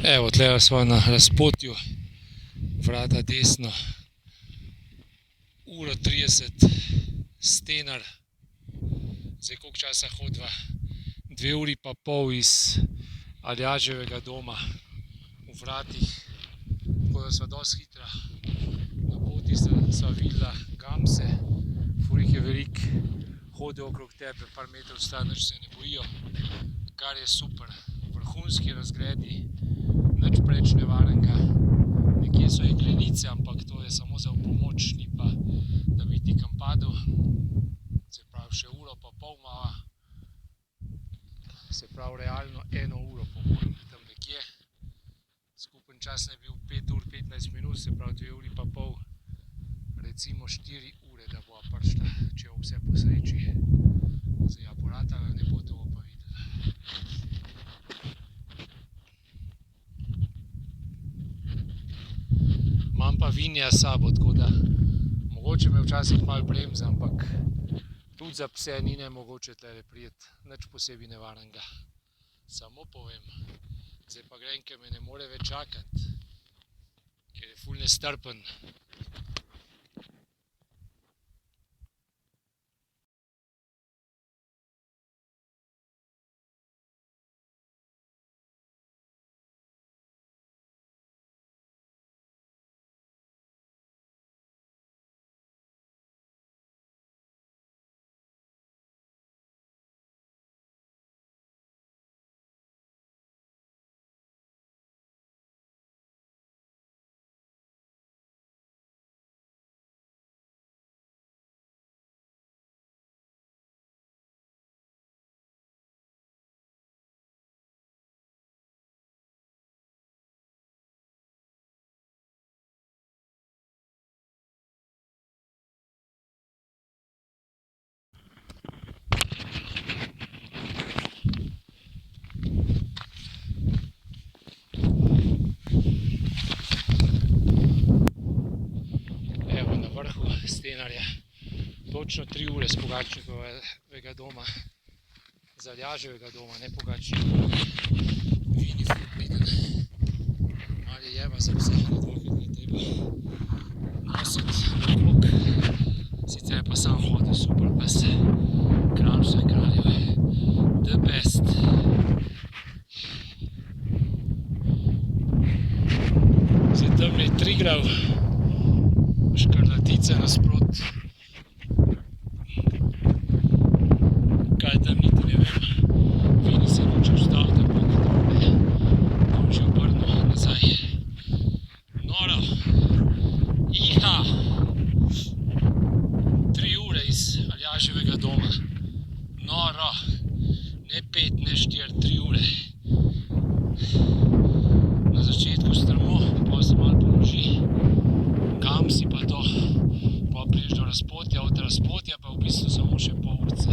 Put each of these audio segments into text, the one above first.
Evo, tle smo na razpotju, vrata desno, 1:30, Stenar. Zdaj, koliko časa hodiva? 2,5 ure iz Aljaževega doma v vratih, tako da sva dosti hitra. Na poti sva videla gamse, ful jih je veliko, hodijo okrog tebe, par metrov stran, nič se ne bojijo, kar je super. Vrhunski razgledi, nič preč nevarnega, nekje so jeklenice, ampak to je samo za v pomoč, ni pa, da bi ti kam padel. Se pravi, še 1,5 ure imava, se pravi, realno 1 uro pomurim tam nekje. Skupen čas je bil 5 ur 15 minut, se pravi 2,5 ure, recimo 4 ure, da bova prišla, če bo vse po sreči. Zdaj, poratala ne bo, to bo pa videla. Imam pa vinja s sabo, tako da mogoče me včasih malo bremza, ampak tudi za pse ni nemogoče tlele prijeti, nič posebej nevarnega. Samo povem, zdaj pa grem, ker me ne more več čakati, ker je ful nestrpen. Stenarja, točno 3 ure z Pogačnikovega doma, z Aljaževega doma, ne Pogačnikovega. Vini ful priden, malo je jeba za pse, na dvakrat ga treba nositi okrog, sicer je pa sam hodil, super pes, kralj vseh kraljev, the best. Zdaj tam je Triglav, škrlatice nasprot, kaj tam niti ne vem, Vini se noče vstal, da bo nekaj tam že obrnil nazaj. Noro, iha, 3 ure iz Aljaževega doma, noro, ne 5, ne 4, 3 ure. Na začetku strmo, potem se malo položi, gamsi pa to, pa prideš do razpotja, od razpotja pa v bistvu samo še pol urce,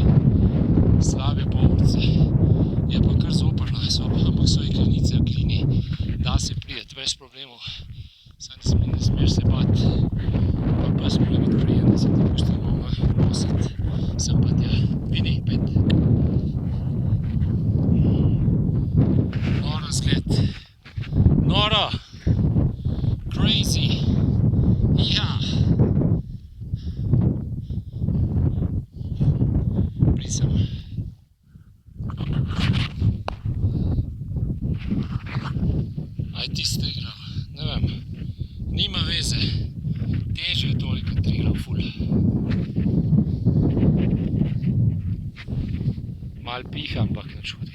slabe pol urce. Je pa kar zoprno, ampak so jeklenice v klini, da se prijeti, brez problemov, samo ne smeš se bati, pa pes mora biti prijem, da se ti pusti malo nositi, sem pa tja, Vini, pet. Noro zgled, noro, crazy. Ja, brisam. Aj tisti Triglav, ne vem, nima veze, težje je toliko Triglav, ful. Malo piha, ampak nič hudega.